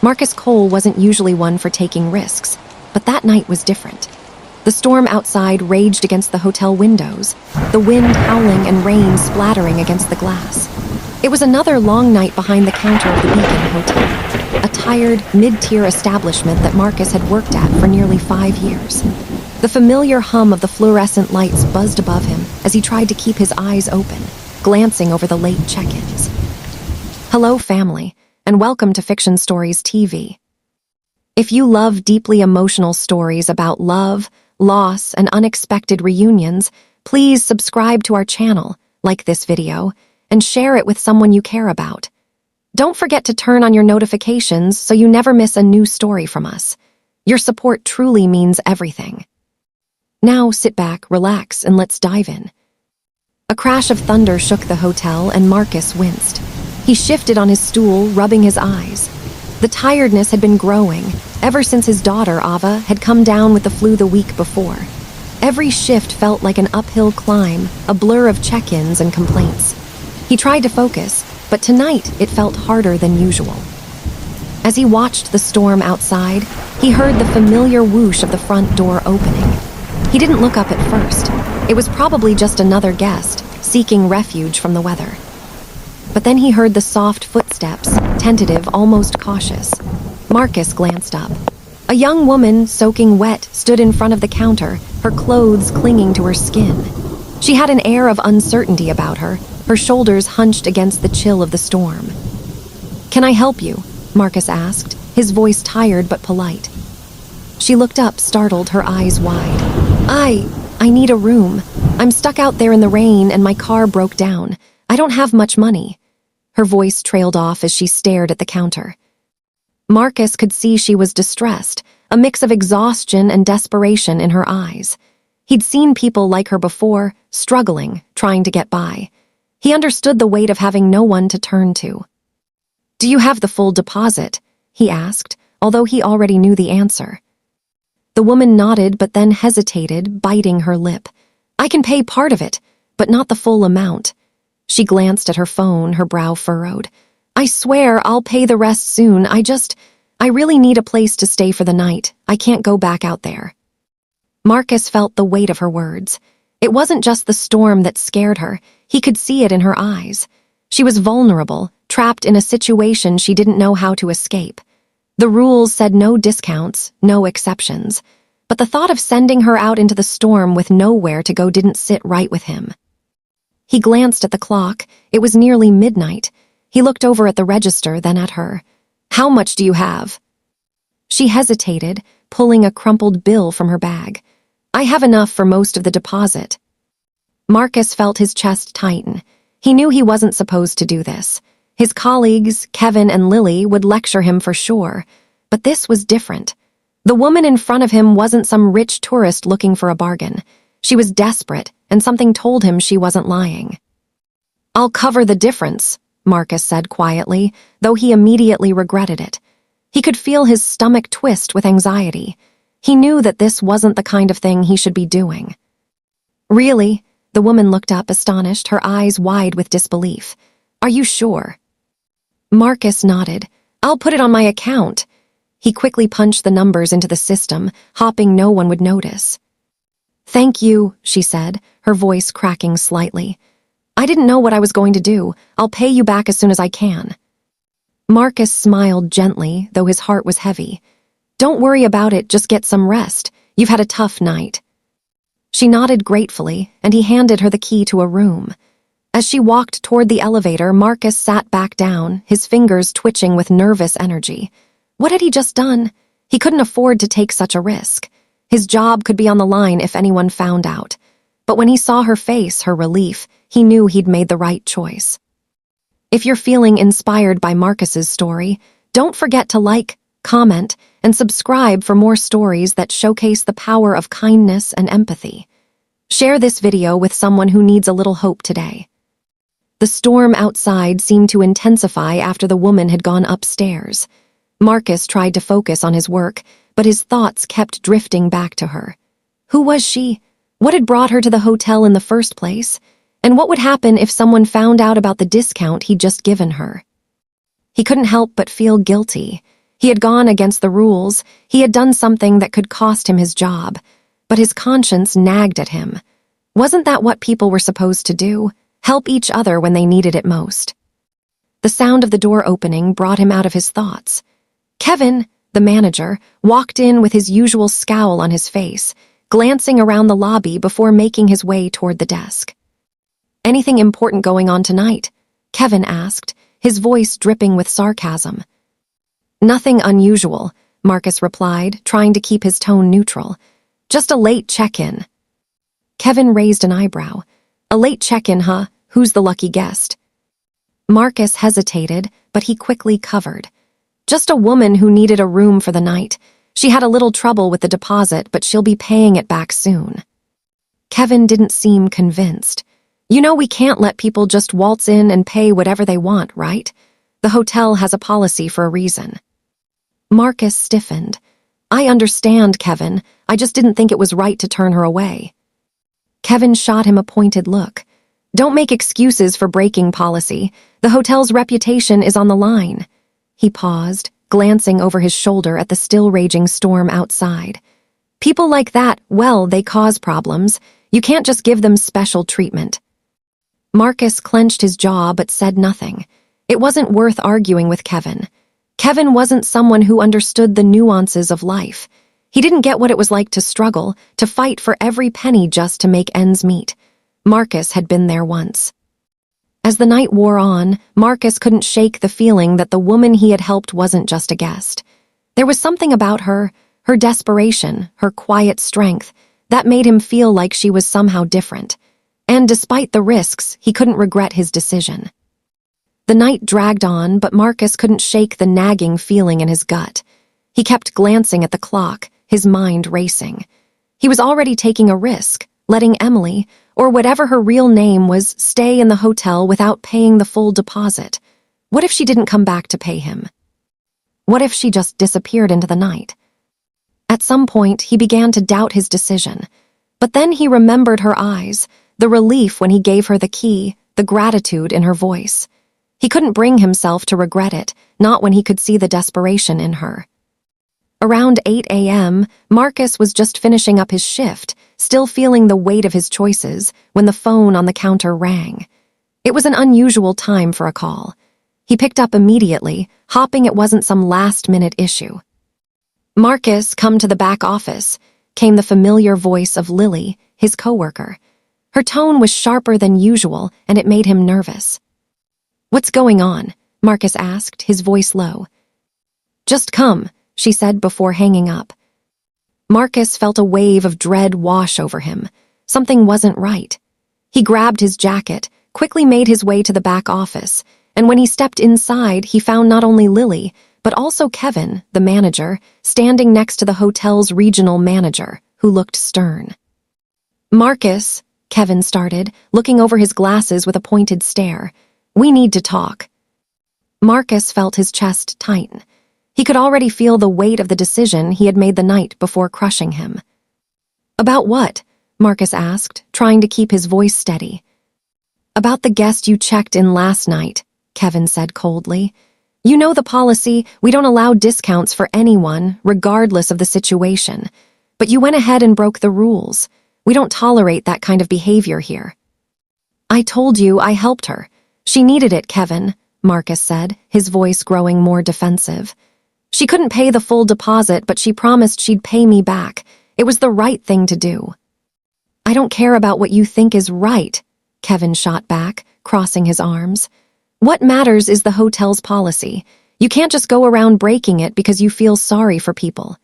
Marcus Cole wasn't usually one for taking risks, but that night was different. The storm outside raged against the hotel windows, the wind howling and rain splattering against the glass. It was another long night behind the counter of the Beacon Hotel, a tired, mid-tier establishment that Marcus had worked at for nearly 5 years. The familiar hum of the fluorescent lights buzzed above him as he tried to keep his eyes open, glancing over the late check-ins. Hello, family, and welcome to Fiction Stories TV. If you love deeply emotional stories about love, loss, and unexpected reunions, please subscribe to our channel, like this video, and share it with someone you care about. Don't forget to turn on your notifications so you never miss a new story from us. Your support truly means everything. Now sit back, relax, and let's dive in. A crash of thunder shook the hotel and Marcus winced. He shifted on his stool, rubbing his eyes. The tiredness had been growing ever since his daughter, Ava, had come down with the flu the week before. Every shift felt like an uphill climb, a blur of check-ins and complaints. He tried to focus, but tonight it felt harder than usual. As he watched the storm outside, he heard the familiar whoosh of the front door opening. He didn't look up at first. It was probably just another guest, seeking refuge from the weather. But then he heard the soft footsteps, tentative, almost cautious. Marcus glanced up. A young woman, soaking wet, stood in front of the counter, her clothes clinging to her skin. She had an air of uncertainty about her, her shoulders hunched against the chill of the storm. "Can I help you?" Marcus asked, his voice tired but polite. She looked up, startled, her eyes wide. I need a room. I'm stuck out there in the rain and my car broke down. I don't have much money." Her voice trailed off as she stared at the counter. Marcus could see she was distressed, a mix of exhaustion and desperation in her eyes. He'd seen people like her before, struggling, trying to get by. He understood the weight of having no one to turn to. "Do you have the full deposit?" he asked, although he already knew the answer. The woman nodded but then hesitated, biting her lip. "I can pay part of it, but not the full amount." She glanced at her phone, her brow furrowed. "I swear I'll pay the rest soon. I really need a place to stay for the night. I can't go back out there." Marcus felt the weight of her words. It wasn't just the storm that scared her. He could see it in her eyes. She was vulnerable, trapped in a situation she didn't know how to escape. The rules said no discounts, no exceptions. But the thought of sending her out into the storm with nowhere to go didn't sit right with him. He glanced at the clock. It was nearly midnight. He looked over at the register, then at her. "How much do you have?" She hesitated, pulling a crumpled bill from her bag. "I have enough for most of the deposit." Marcus felt his chest tighten. He knew he wasn't supposed to do this. His colleagues, Kevin and Lily, would lecture him for sure. But this was different. The woman in front of him wasn't some rich tourist looking for a bargain. She was desperate, and something told him she wasn't lying. "I'll cover the difference," Marcus said quietly, though he immediately regretted it. He could feel his stomach twist with anxiety. He knew that this wasn't the kind of thing he should be doing. "Really?" The woman looked up, astonished, her eyes wide with disbelief. "Are you sure?" Marcus nodded. "I'll put it on my account." He quickly punched the numbers into the system, hoping no one would notice. "Thank you," she said, her voice cracking slightly. "I didn't know what I was going to do. I'll pay you back as soon as I can." Marcus smiled gently, though his heart was heavy. "Don't worry about it, just get some rest. You've had a tough night." She nodded gratefully, and he handed her the key to a room. As she walked toward the elevator, Marcus sat back down, his fingers twitching with nervous energy. What had he just done? He couldn't afford to take such a risk. His job could be on the line if anyone found out. But when he saw her face, her relief, he knew he'd made the right choice. If you're feeling inspired by Marcus's story, don't forget to like, comment, and subscribe for more stories that showcase the power of kindness and empathy. Share this video with someone who needs a little hope today. The storm outside seemed to intensify after the woman had gone upstairs. Marcus tried to focus on his work, but his thoughts kept drifting back to her. Who was she? What had brought her to the hotel in the first place? And what would happen if someone found out about the discount he'd just given her? He couldn't help but feel guilty. He had gone against the rules, he had done something that could cost him his job, but his conscience nagged at him. Wasn't that what people were supposed to do? Help each other when they needed it most. The sound of the door opening brought him out of his thoughts. Kevin, the manager, walked in with his usual scowl on his face, glancing around the lobby before making his way toward the desk. "Anything important going on tonight?" Kevin asked, his voice dripping with sarcasm. "Nothing unusual," Marcus replied, trying to keep his tone neutral. "Just a late check-in." Kevin raised an eyebrow. "A late check-in, huh? Who's the lucky guest?" Marcus hesitated, but he quickly covered. "Just a woman who needed a room for the night. She had a little trouble with the deposit, but she'll be paying it back soon." Kevin didn't seem convinced. "You know we can't let people just waltz in and pay whatever they want, right? The hotel has a policy for a reason." Marcus stiffened. "I understand, Kevin. I just didn't think it was right to turn her away." Kevin shot him a pointed look. "Don't make excuses for breaking policy. The hotel's reputation is on the line." He paused, glancing over his shoulder at the still raging storm outside. "People like that, well, they cause problems. You can't just give them special treatment." Marcus clenched his jaw but said nothing. It wasn't worth arguing with Kevin. Kevin wasn't someone who understood the nuances of life. He didn't get what it was like to struggle, to fight for every penny just to make ends meet. Marcus had been there once. As the night wore on, Marcus couldn't shake the feeling that the woman he had helped wasn't just a guest. There was something about her, her desperation, her quiet strength, that made him feel like she was somehow different. And despite the risks, he couldn't regret his decision. The night dragged on, but Marcus couldn't shake the nagging feeling in his gut. He kept glancing at the clock, his mind racing. He was already taking a risk, letting Emily, or whatever her real name was, stay in the hotel without paying the full deposit. What if she didn't come back to pay him? What if she just disappeared into the night? At some point, he began to doubt his decision. But then he remembered her eyes, the relief when he gave her the key, the gratitude in her voice. He couldn't bring himself to regret it, not when he could see the desperation in her. Around 8 a.m., Marcus was just finishing up his shift, still feeling the weight of his choices, when the phone on the counter rang. It was an unusual time for a call. He picked up immediately, hoping it wasn't some last-minute issue. "Marcus, come to the back office," came the familiar voice of Lily, his coworker. Her tone was sharper than usual, and it made him nervous. "What's going on?" Marcus asked, his voice low. "Just come," she said before hanging up. Marcus felt a wave of dread wash over him. Something wasn't right. He grabbed his jacket, quickly made his way to the back office, and when he stepped inside, he found not only Lily, but also Kevin, the manager, standing next to the hotel's regional manager, who looked stern. "Marcus," Kevin started, looking over his glasses with a pointed stare. "We need to talk." Marcus felt his chest tighten. He could already feel the weight of the decision he had made the night before crushing him. "About what?" Marcus asked, trying to keep his voice steady. "About the guest you checked in last night," Kevin said coldly. "You know the policy, we don't allow discounts for anyone, regardless of the situation. But you went ahead and broke the rules. We don't tolerate that kind of behavior here." "I told you I helped her. She needed it, Kevin," Marcus said, his voice growing more defensive. "She couldn't pay the full deposit, but she promised she'd pay me back. It was the right thing to do." "I don't care about what you think is right," Kevin shot back, crossing his arms. "What matters is the hotel's policy. You can't just go around breaking it because you feel sorry for people."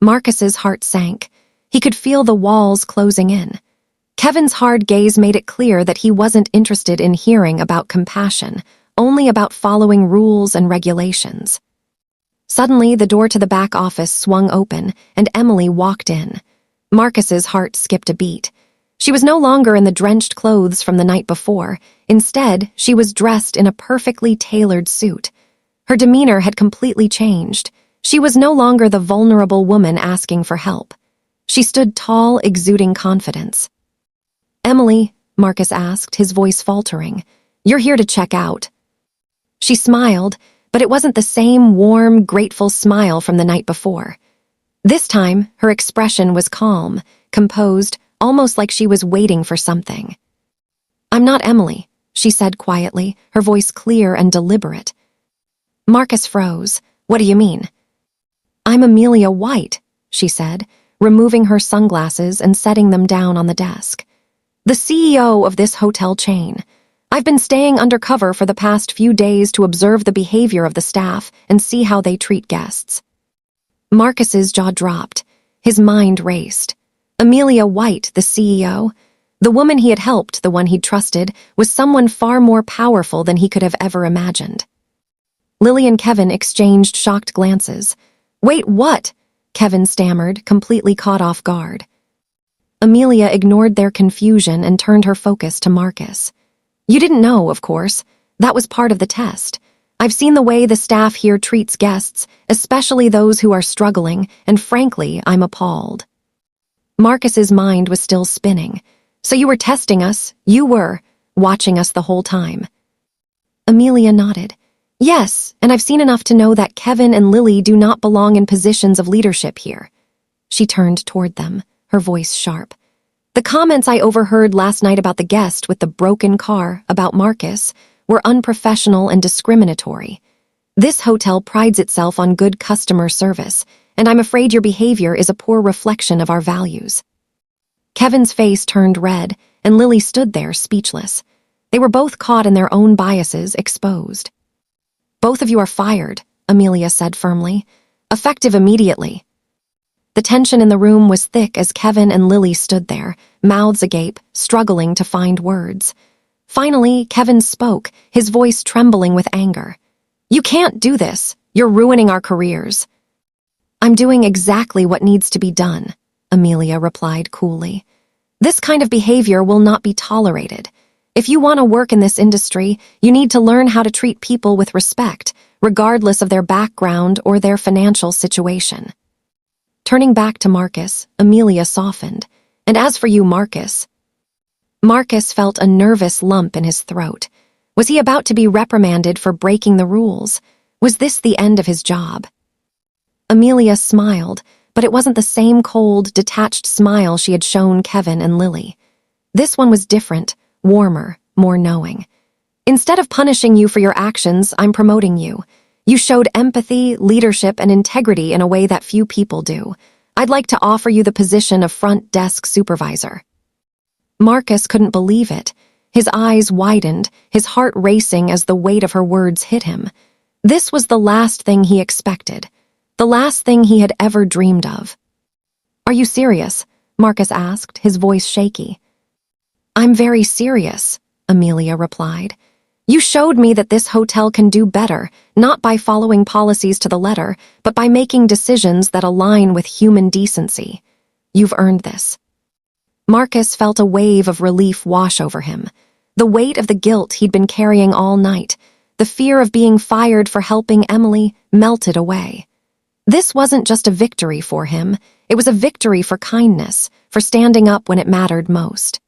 Marcus's heart sank. He could feel the walls closing in. Kevin's hard gaze made it clear that he wasn't interested in hearing about compassion, only about following rules and regulations. Suddenly, the door to the back office swung open, and Emily walked in. Marcus's heart skipped a beat. She was no longer in the drenched clothes from the night before. Instead, she was dressed in a perfectly tailored suit. Her demeanor had completely changed. She was no longer the vulnerable woman asking for help. She stood tall, exuding confidence. "Emily," Marcus asked, his voice faltering, "you're here to check out." She smiled, but it wasn't the same warm, grateful smile from the night before. This time, her expression was calm, composed, almost like she was waiting for something. "I'm not Emily," she said quietly, her voice clear and deliberate. Marcus froze. "What do you mean?" "I'm Amelia White," she said, removing her sunglasses and setting them down on the desk. "The CEO of this hotel chain. I've been staying undercover for the past few days to observe the behavior of the staff and see how they treat guests." Marcus's jaw dropped. His mind raced. Amelia White, the CEO? The woman he had helped, the one he'd trusted, was someone far more powerful than he could have ever imagined. Lily and Kevin exchanged shocked glances. "Wait, what?" Kevin stammered, completely caught off guard. Amelia ignored their confusion and turned her focus to Marcus. "You didn't know, of course. That was part of the test. I've seen the way the staff here treats guests, especially those who are struggling, and frankly, I'm appalled." Marcus's mind was still spinning. "So you were testing us? You were watching us the whole time?" Amelia nodded. "Yes, and I've seen enough to know that Kevin and Lily do not belong in positions of leadership here." She turned toward them, her voice sharp. "The comments I overheard last night about the guest with the broken car, about Marcus, were unprofessional and discriminatory. This hotel prides itself on good customer service, and I'm afraid your behavior is a poor reflection of our values." Kevin's face turned red, and Lily stood there speechless. They were both caught in their own biases, exposed. "Both of you are fired," Amelia said firmly. "Effective immediately." The tension in the room was thick as Kevin and Lily stood there, mouths agape, struggling to find words. Finally, Kevin spoke, his voice trembling with anger. "You can't do this. You're ruining our careers." "I'm doing exactly what needs to be done," Amelia replied coolly. "This kind of behavior will not be tolerated. If you want to work in this industry, you need to learn how to treat people with respect, regardless of their background or their financial situation." Turning back to Marcus, Amelia softened. "And as for you, Marcus..." Marcus felt a nervous lump in his throat. Was he about to be reprimanded for breaking the rules? Was this the end of his job? Amelia smiled, but it wasn't the same cold, detached smile she had shown Kevin and Lily. This one was different, warmer, more knowing. "Instead of punishing you for your actions, I'm promoting you. You showed empathy, leadership, and integrity in a way that few people do. I'd like to offer you the position of front desk supervisor." Marcus couldn't believe it. His eyes widened, his heart racing as the weight of her words hit him. This was the last thing he expected, the last thing he had ever dreamed of. "Are you serious?" Marcus asked, his voice shaky. "I'm very serious," Amelia replied. "You showed me that this hotel can do better, not by following policies to the letter, but by making decisions that align with human decency. You've earned this." Marcus felt a wave of relief wash over him. The weight of the guilt he'd been carrying all night, the fear of being fired for helping Emily, melted away. This wasn't just a victory for him, it was a victory for kindness, for standing up when it mattered most.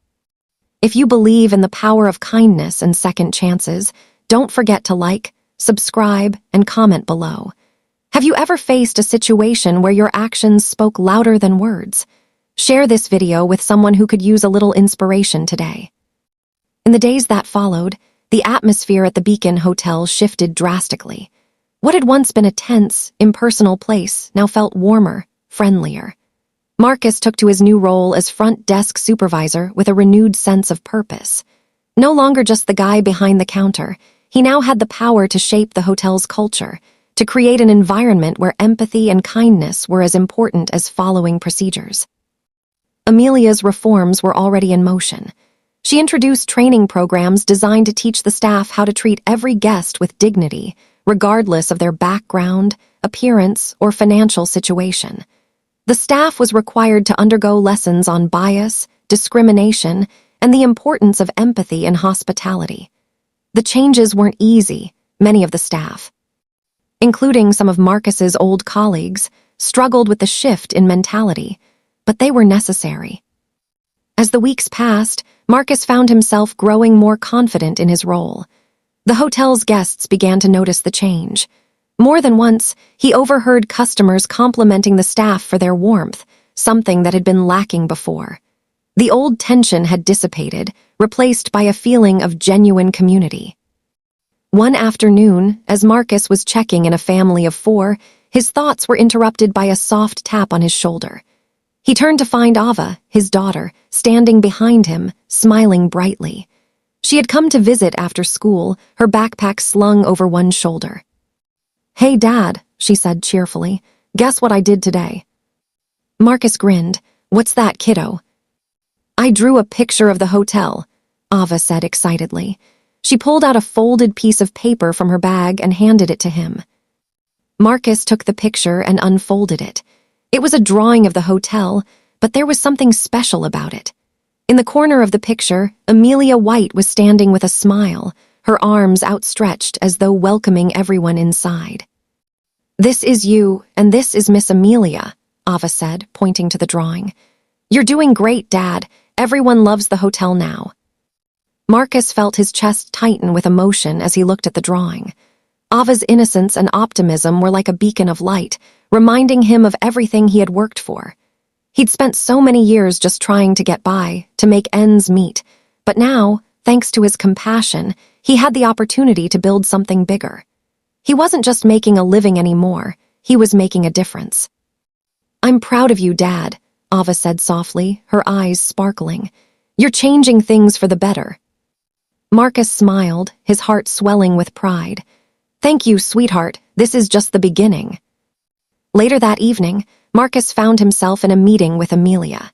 If you believe in the power of kindness and second chances, don't forget to like, subscribe, and comment below. Have you ever faced a situation where your actions spoke louder than words? Share this video with someone who could use a little inspiration today. In the days that followed, the atmosphere at the Beacon Hotel shifted drastically. What had once been a tense, impersonal place now felt warmer, friendlier. Marcus took to his new role as front desk supervisor with a renewed sense of purpose. No longer just the guy behind the counter, he now had the power to shape the hotel's culture, to create an environment where empathy and kindness were as important as following procedures. Amelia's reforms were already in motion. She introduced training programs designed to teach the staff how to treat every guest with dignity, regardless of their background, appearance, or financial situation. The staff was required to undergo lessons on bias, discrimination, and the importance of empathy and hospitality. The changes weren't easy, many of the staff, including some of Marcus's old colleagues, struggled with the shift in mentality, but they were necessary. As the weeks passed, Marcus found himself growing more confident in his role. The hotel's guests began to notice the change. More than once, he overheard customers complimenting the staff for their warmth, something that had been lacking before. The old tension had dissipated, replaced by a feeling of genuine community. One afternoon, as Marcus was checking in a family of 4, his thoughts were interrupted by a soft tap on his shoulder. He turned to find Ava, his daughter, standing behind him, smiling brightly. She had come to visit after school, her backpack slung over one shoulder. "Hey, Dad," she said cheerfully. "Guess what I did today?" Marcus grinned. "What's that, kiddo?" "I drew a picture of the hotel," Ava said excitedly. She pulled out a folded piece of paper from her bag and handed it to him. Marcus took the picture and unfolded it. It was a drawing of the hotel, but there was something special about it. In the corner of the picture, Amelia White was standing with a smile, her arms outstretched as though welcoming everyone inside. "This is you, and this is Miss Amelia," Ava said, pointing to the drawing. "You're doing great, Dad. Everyone loves the hotel now." Marcus felt his chest tighten with emotion as he looked at the drawing. Ava's innocence and optimism were like a beacon of light, reminding him of everything he had worked for. He'd spent so many years just trying to get by, to make ends meet, but now, thanks to his compassion, he had the opportunity to build something bigger. He wasn't just making a living anymore, he was making a difference. "I'm proud of you, Dad," Ava said softly, her eyes sparkling. "You're changing things for the better." Marcus smiled, his heart swelling with pride. "Thank you, sweetheart. This is just the beginning." Later that evening, Marcus found himself in a meeting with Amelia.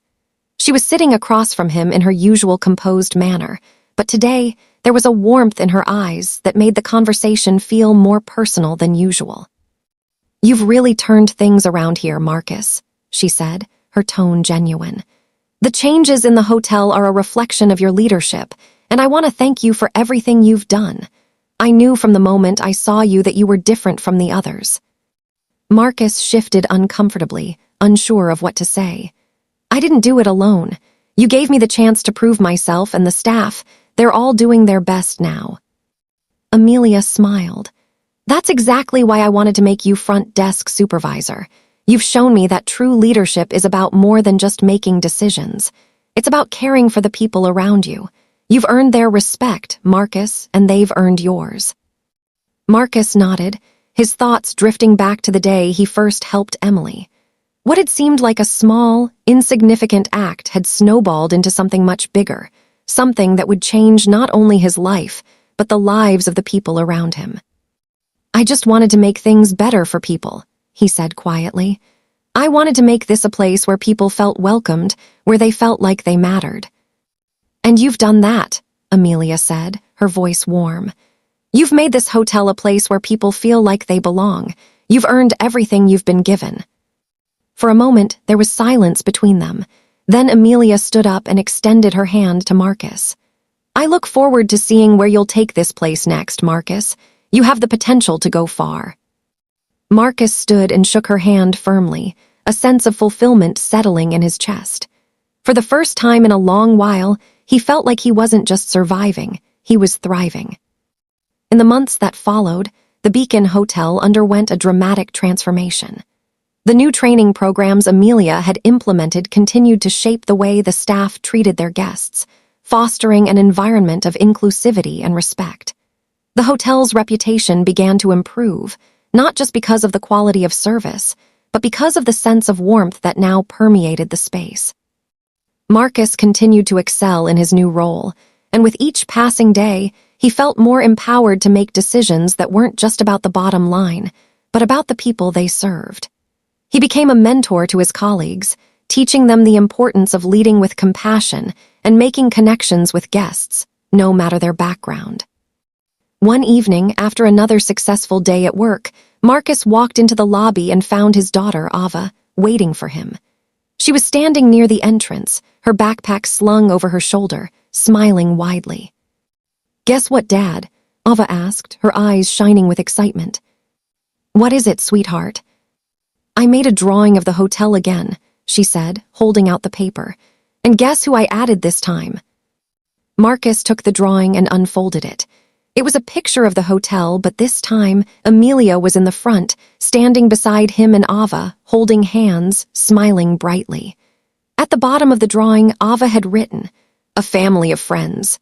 She was sitting across from him in her usual composed manner, but today there was a warmth in her eyes that made the conversation feel more personal than usual. "You've really turned things around here, Marcus," she said, her tone genuine. "The changes in the hotel are a reflection of your leadership, and I want to thank you for everything you've done. I knew from the moment I saw you that you were different from the others." Marcus shifted uncomfortably, unsure of what to say. "I didn't do it alone. You gave me the chance to prove myself, and the staff, they're all doing their best now." Amelia smiled. "That's exactly why I wanted to make you front desk supervisor. You've shown me that true leadership is about more than just making decisions. It's about caring for the people around you. You've earned their respect, Marcus, and they've earned yours." Marcus nodded, his thoughts drifting back to the day he first helped Emily. What had seemed like a small, insignificant act had snowballed into something much bigger, something that would change not only his life, but the lives of the people around him. "I just wanted to make things better for people," he said quietly. "I wanted to make this a place where people felt welcomed, where they felt like they mattered." "And you've done that," Amelia said, her voice warm. "You've made this hotel a place where people feel like they belong. You've earned everything you've been given." For a moment, there was silence between them. Then Amelia stood up and extended her hand to Marcus. "I look forward to seeing where you'll take this place next, Marcus. You have the potential to go far." Marcus stood and shook her hand firmly, a sense of fulfillment settling in his chest. For the first time in a long while, he felt like he wasn't just surviving, he was thriving. In the months that followed, the Beacon Hotel underwent a dramatic transformation. The new training programs Amelia had implemented continued to shape the way the staff treated their guests, fostering an environment of inclusivity and respect. The hotel's reputation began to improve, not just because of the quality of service, but because of the sense of warmth that now permeated the space. Marcus continued to excel in his new role, and with each passing day, he felt more empowered to make decisions that weren't just about the bottom line, but about the people they served. He became a mentor to his colleagues, teaching them the importance of leading with compassion and making connections with guests, no matter their background. One evening, after another successful day at work, Marcus walked into the lobby and found his daughter, Ava, waiting for him. She was standing near the entrance, her backpack slung over her shoulder, smiling widely. "Guess what, Dad?" Ava asked, her eyes shining with excitement. "What is it, sweetheart?" "I made a drawing of the hotel again," she said, holding out the paper. "And guess who I added this time?" Marcus took the drawing and unfolded it. It was a picture of the hotel, but this time, Amelia was in the front, standing beside him and Ava, holding hands, smiling brightly. At the bottom of the drawing, Ava had written, "A family of friends."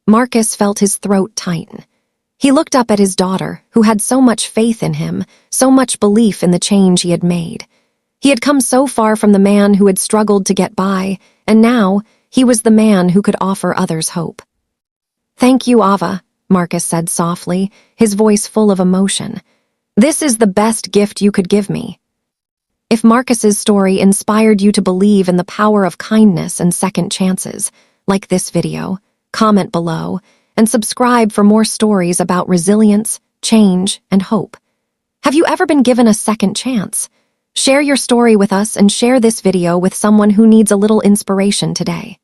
Marcus felt his throat tighten. He looked up at his daughter, who had so much faith in him, so much belief in the change he had made. He had come so far from the man who had struggled to get by, and now he was the man who could offer others hope. "Thank you, Ava," Marcus said softly, his voice full of emotion. "This is the best gift you could give me." If Marcus's story inspired you to believe in the power of kindness and second chances, like this video, comment below, and subscribe for more stories about resilience, change, and hope. Have you ever been given a second chance? Share your story with us and share this video with someone who needs a little inspiration today.